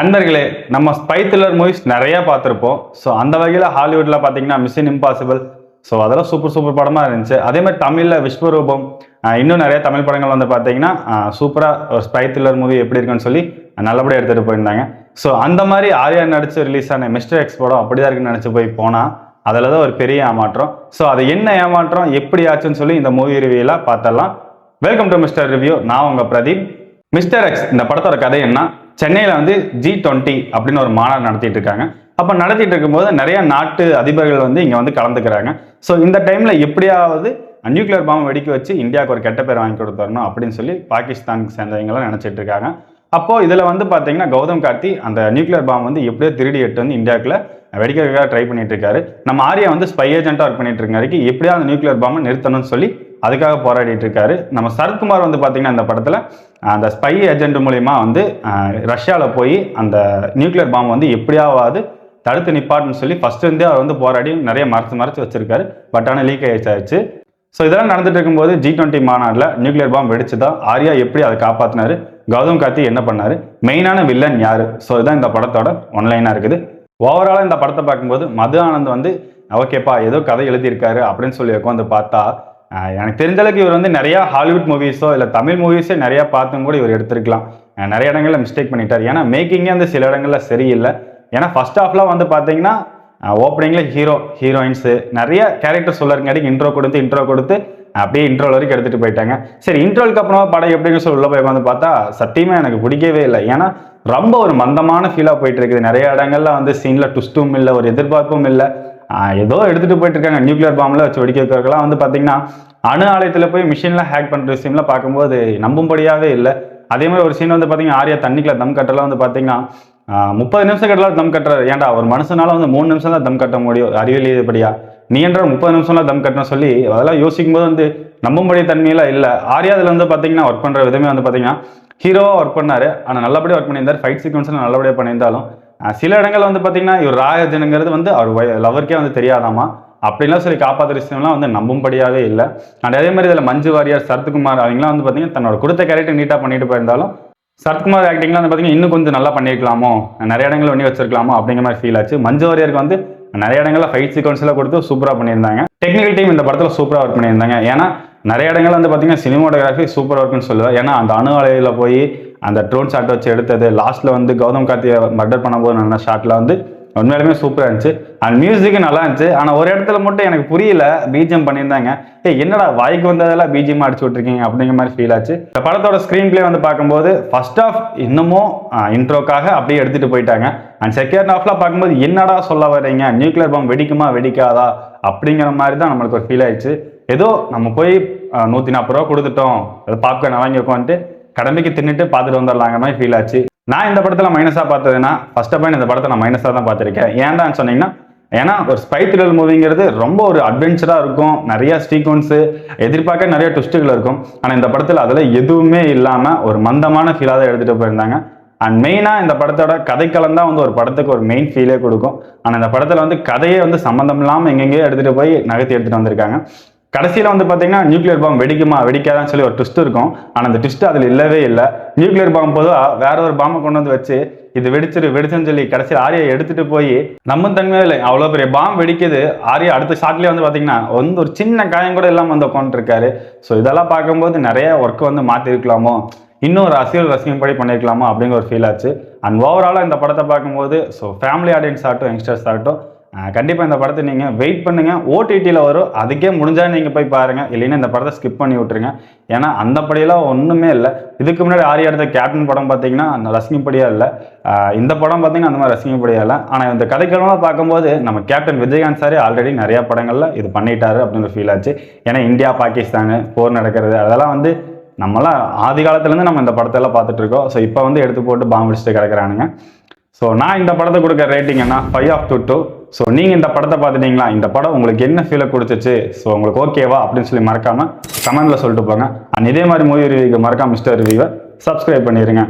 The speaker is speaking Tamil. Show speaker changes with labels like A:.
A: நண்பர்களே, நம்ம ஸ்பை த்ரில்லர் மூவிஸ் நிறைய பார்த்துருப்போம். ஸோ அந்த வகையில் ஹாலிவுட்ல பார்த்தீங்கன்னா மிஷன் இம்பாசிபிள், ஸோ அதெல்லாம் சூப்பர் சூப்பர் படமாக இருந்துச்சு. அதே மாதிரி தமிழில் விஸ்வரூபம், இன்னும் நிறைய தமிழ் படங்கள் வந்து பார்த்தீங்கன்னா சூப்பராக ஒரு ஸ்பை த்ரில்லர் மூவி எப்படி இருக்குன்னு சொல்லி நல்லபடியாக எடுத்துகிட்டு போயிருந்தாங்க. ஸோ அந்த மாதிரி ஆர்யா நடிச்சு ரிலீஸ் ஆன மிஸ்டர் எக்ஸ் படம் அப்படிதான் இருக்குன்னு நினச்சி போய் போனால் அதில் தான் ஒரு பெரிய ஏமாற்றம். ஸோ அது என்ன ஏமாற்றம், எப்படி ஆச்சுன்னு சொல்லி இந்த மூவி ரிவ்யூல பார்த்தலாம். Welcome to mister review. நான் உங்கள் பிரதீப். மிஸ்டர் எக்ஸ் இந்த படத்தோட கதை என்ன? சென்னையில் வந்து G20 அப்படின்னு ஒரு மாநாடு நடத்திட்டு இருக்காங்க. அப்போ நடத்திட்டு இருக்கும்போது நிறைய நாட்டு அதிபர்கள் வந்து இங்கே வந்து கலந்துக்கிறாங்க. ஸோ இந்த டைமில் எப்படியாவது நியூக்ளியர் பாம்பு வெடிக்க வச்சு இந்தியாவுக்கு ஒரு கெட்ட பேர் வாங்கி கொடுத்துடணும் அப்படின்னு சொல்லி பாகிஸ்தானுக்கு சேர்ந்தவங்களாம் நினச்சிட்டு இருக்காங்க. அப்போது இதில் வந்து பார்த்தீங்கன்னா கௌதம் கார்த்தி அந்த நியூக்ளியர் பாம்பு வந்து எப்படியோ திருடி எட்டு வந்து இந்தியாவுக்குள்ள வெடிக்கிறதுக்காக ட்ரை பண்ணிட்டு இருக்காரு. நம்ம ஆர்யா வந்து ஸ்பை ஏஜென்ட்டாக ஒர்க் பண்ணிட்டு இருக்காரு. எப்படியா அந்த நியூக்ளியர் பாம்பை நிறுத்தணும்னு சொல்லி அதுக்காக போராடிட்டு இருக்காரு. நம்ம சரத்குமார் வந்து பார்த்தீங்கன்னா இந்த படத்தில் அந்த ஸ்பை ஏஜென்ட் மூலிமா வந்து ரஷ்யாவில் போய் அந்த நியூக்ளியர் பாம்பு வந்து எப்படியாவது தடுத்து நிப்பாட்டுன்னு சொல்லி ஃபர்ஸ்ட் இருந்தே அவர் வந்து போராடி நிறைய மறைச்சு வச்சிருக்காரு. பட் ஆனால் லீக் ஆயிடுச்சு. ஸோ இதெல்லாம் நடந்துட்டு இருக்கும்போது G20 மாநாட்டில் நியூக்ளியர் பாம்பு வெடிச்சுதா, ஆர்யா எப்படி அதை காப்பாற்றினாரு, கௌதம் கார்த்தி என்ன பண்ணாரு, மெயினான வில்லன் யாரு, ஸோ இதுதான் இந்த படத்தோட ஒன்லைனாக இருக்குது. ஓவராலாக இந்த படத்தை பார்க்கும்போது மது ஆனந்த் வந்து ஓகேப்பா ஏதோ கதை எழுதியிருக்காரு அப்படின்னு சொல்லி உட்காந்து பார்த்தா எனக்கு தெரிஞ்ச அளவுக்கு இவர் வந்து நிறையா ஹாலிவுட் மூவிஸோ இல்லை தமிழ் மூவிஸே நிறையா பார்த்தும் கூட இவர் எடுத்திருக்கலாம். நிறைய இடங்களில் மிஸ்டேக் பண்ணிட்டார். ஏன்னா மேக்கிங்கே வந்து சில இடங்களில் சரியில்லை. ஏன்னா ஃபர்ஸ்ட் ஹாஃப்லாம் வந்து பார்த்தீங்கன்னா ஓப்பனிங்கில் ஹீரோயின்ஸு நிறைய கேரக்டர் சொல்லறங்காட்டி இன்ட்ரோ கொடுத்து அப்படியே இன்ட்ரோல் வரைக்கும் எடுத்துகிட்டு போயிட்டாங்க. சரி, இன்ட்ரோலுக்கு அப்புறமா படம் எப்படின்னு சொல்லி உள்ள போய் வந்து பார்த்தா சத்தியமாக எனக்கு பிடிக்கவே இல்லை. ஏன்னா ரொம்ப ஒரு மந்தமான ஃபீலாக போயிட்டு இருக்குது. நிறைய இடங்கள்ல வந்து சீனில் ட்விஸ்ட்டும் இல்லை, ஒரு எதிர்பார்ப்பும் இல்லை. ஏதோ எடுத்துகிட்டு போயிட்டு இருக்காங்க. நியூக்ளியர் பாம்பில் வச்சு வெடிக்க வைக்கிறதுலாம் வந்து பார்த்தீங்கன்னா அணு ஆலயத்தில் போய் மிஷினில் ஹேக் பண்ணுற சீன்லாம் பார்க்கும்போது நம்பும்படியாகவே இல்லை. அதே மாதிரி ஒரு சீன் வந்து பார்த்தீங்கன்னா ஆர்யா தண்ணிக்குள்ள தம் கட்டலாம் வந்து பார்த்தீங்கன்னா 30 நிமிஷம் கட்டலாம் தம் கட்டுறாரு. ஏன்டா ஒரு மனுஷனால வந்து 3 நிமிஷம் தான் தம் கட்ட முடியும் அறிவியலியபடியா, நீ என்ற 30 நிமிஷம்லாம் தம் கட்டணும் சொல்லி அதெல்லாம் யோசிக்கும் போது வந்து நம்பும்படிய தன்மையெல்லாம் இல்லை. ஆர்யா அதில் வந்து பார்த்தீங்கன்னா ஒர்க் பண்ணுற விதமே வந்து பார்த்தீங்கன்னா ஹீரோவாக ஒர்க் பண்ணாரு. ஆனால் நல்லபடியாக ஒர்க் பண்ணியிருந்தார். ஃபைட் சீக்வன்ஸ்லாம் நல்லபடியாக பண்ணியிருந்தாலும் சில இடங்கள் வந்து பார்த்தீங்கன்னா இவர் ராயஜனுங்கிறது வந்து அவர் லவருக்கே வந்து தெரியாதாமா அப்படின்லாம் சொல்லி காப்பாற்ற விஷயம்லாம் வந்து நம்பும்படியாகவே இல்லை. அண்ட் அதே மாதிரி இதில் மஞ்சு வாரியர், சரத்குமார் அவங்களாம் வந்து பார்த்தீங்கன்னா தன்னோட கொடுத்த கேரக்டர் நீட்டாக பண்ணிட்டு போயிருந்தாலும் சரத்குமார் ஆக்டிங்லாம் வந்து பார்த்தீங்கன்னா இன்னும் கொஞ்சம் நல்லா பண்ணியிருக்கலாமோ, நிறைய இடங்கள் பண்ணி வச்சிருக்கலாமோ அப்படிங்கிற மாதிரி ஃபீல் ஆச்சு. மஞ்சு வாரியருக்கு வந்து நிறைய இடங்களில் ஃபைட் சீக்வன்ஸ்லாம் கொடுத்து சூப்பராக பண்ணியிருந்தாங்க. டெக்னிக்கல் டீம் இந்த படத்தில் சூப்பராக ஒர்க் பண்ணியிருந்தாங்க. ஏன்னா நிறைய இடங்கள் வந்து பார்த்தீங்கன்னா சினிமாட்டோகிராஃபி சூப்பராக இருக்குன்னு சொல்லுவேன். ஏன்னா அந்த அணு ஆலையில் போய் அந்த ட்ரோன் ஷாட் வச்சு எடுத்தது, லாஸ்ட்டில் வந்து கௌதம் கார்த்தியை மர்டர் பண்ணும்போது நல்ல ஷாட்டில் வந்து உண்மையாலுமே சூப்பராக இருந்துச்சு. அண்ட் மியூசிக்கு நல்லா இருந்துச்சு. ஆனால் ஒரு இடத்துல மட்டும் எனக்கு புரியல, பிஜிஎம் பண்ணியிருந்தாங்க. என்னடா வாய்க்கு வந்ததெல்லாம் பிஜிஎம் அடிச்சு விட்டுருக்கீங்க அப்படிங்கிற மாதிரி ஃபீல் ஆச்சு. இந்த படத்தோட ஸ்க்ரீன் பிளே வந்து பார்க்கும்போது ஃபர்ஸ்ட் ஆஃப் இன்னமும் இன்ட்ரோக்காக அப்படியே எடுத்துகிட்டு போயிட்டாங்க. அண்ட் செகண்ட் ஹாஃப்ல பார்க்கும்போது என்னடா சொல்ல வரீங்க, நியூக்ளியர் பாம்பு வெடிக்குமா வெடிக்காதா அப்படிங்கிற மாதிரி தான் நம்மளுக்கு ஒரு ஃபீல் ஆயிடுச்சு. ஏதோ நம்ம போய் 140 ரூபா கொடுத்துட்டோம், பாப்கார்ன் வாங்கி உட்காந்துட்டு கடமைக்கு தின்னுட்டு பார்த்துட்டு வந்துடலாங்க மாதிரி ஃபீல் ஆச்சு. நான் இந்த படத்தில் மைனஸாக பார்த்ததுன்னா ஃபர்ஸ்ட் ஆஃப் ஆல் இந்த படத்தை நான் மைனஸாக தான் பார்த்துருக்கேன். ஏன்டான்னு சொன்னீங்கன்னா, ஏன்னா ஒரு ஸ்பை த்ரில்லர் மூவிங்கிறது ரொம்ப ஒரு அட்வென்ச்சராக இருக்கும், நிறைய சீக்வன்ஸு எதிர்பார்க்க நிறைய ட்விஸ்ட்டுகள் இருக்கும். ஆனால் இந்த படத்தில் அதில் எதுவுமே இல்லாமல் ஒரு மந்தமான ஃபீலாக தான் எடுத்துகிட்டு போயிருந்தாங்க. அண்ட் மெயினாக இந்த படத்தோட கதைக்களம் தான் வந்து ஒரு படத்துக்கு ஒரு மெயின் ஃபீலே கொடுக்கும். ஆனால் இந்த படத்தில் வந்து கதையே வந்து சம்மந்தம் இல்லாமல் எங்கெங்கேயோ எடுத்துகிட்டு போய் நகர்த்தி எடுத்துகிட்டு வந்திருக்காங்க. கடைசியில் வந்து பார்த்தீங்கன்னா நியூக்ளியர் பாம்பு வெடிக்குமா வெடிக்காதான்னு சொல்லி ஒரு ட்விஸ்ட் இருக்கும். ஆனால் அந்த ட்விஸ்ட் அதில் இல்லவே இல்லை. நியூக்ளியர் பாம்பு பொதுவாக வேற ஒரு பாம்பை கொண்டு வந்து வச்சு இது வெடிச்சுன்னு சொல்லி கடைசியில் ஆரியா எடுத்துட்டு போய் நம்ம தன்மையாக இல்லை, அவ்வளோ பெரிய பாம்பு வெடிக்குது. ஆரியா அடுத்த ஷாட்லேயே வந்து பார்த்தீங்கன்னா வந்து ஒரு சின்ன காயம் கூட இல்லாமல் வந்து உட்காந்துருக்காரு. ஸோ இதெல்லாம் பார்க்கும்போது நிறைய ஒர்க் வந்து மாற்றிருக்கலாமோ, இன்னும் ஒரு ரசிகம் படி பண்ணியிருக்கலாமோ அப்படிங்கிற ஒரு ஃபீல் ஆச்சு. அண்ட் ஓவராலாக இந்த படத்தை பார்க்கும்போது ஸோ ஃபேமிலி ஆடியன்ஸ் ஆகட்டும், யங்ஸ்டர்ஸ் ஆகட்டும், கண்டிப்பாக இந்த படத்தை நீங்கள் வெயிட் பண்ணுங்கள். ஓடிடியில் வரும், அதுக்கே முடிஞ்சால் நீங்கள் போய் பாருங்கள். இல்லைன்னா இந்த படத்தை ஸ்கிப் பண்ணி விட்டுருங்க. ஏன்னா அந்த படியெல்லாம் ஒன்றுமே இல்லை. இதுக்கு முன்னாடி ஆர்யா எடுத்த கேப்டன் படம் பார்த்தீங்கன்னா அந்த ரசிகப்படியாக இல்லை. இந்த படம் பார்த்தீங்கன்னா அந்த மாதிரி ரசிகப்படியாக இல்லை. ஆனால் இந்த கதைக்களமாக பார்க்கும்போது நம்ம கேப்டன் விஜயகாந்த் சாரே ஆல்ரெடி நிறையா படங்களில் இது பண்ணிட்டாரு அப்படின்னு ஃபீல் ஆச்சு. ஏன்னா இந்தியா பாகிஸ்தான் போர் நடக்கிறது அதெல்லாம் வந்து நம்மளாம் ஆதி காலத்துலேருந்து நம்ம இந்த படத்தெல்லாம் பார்த்துட்டு இருக்கோம். ஸோ இப்போ வந்து எடுத்து போட்டு பாம்பு வச்சுட்டு கிடக்குறானுங்க. ஸோ நான் இந்த படத்தை கொடுக்குற ரேட்டிங் என்ன 5/2. ஸோ நீங்கள் இந்த படத்தை பார்த்துட்டீங்களா, இந்த படம் உங்களுக்கு என்ன ஃபீலை கொடுத்துச்சு, ஸோ உங்களுக்கு ஓகேவா அப்படின்னு சொல்லி மறக்காமல் கமெண்ட்டில் சொல்லிட்டு போங்க. அண்ட் இதே மாதிரி மூவி ரிவ்யூக்கு மறக்காம மிஸ்டர் ரிவ்யூவை சப்ஸ்கிரைப் பண்ணிடுங்க.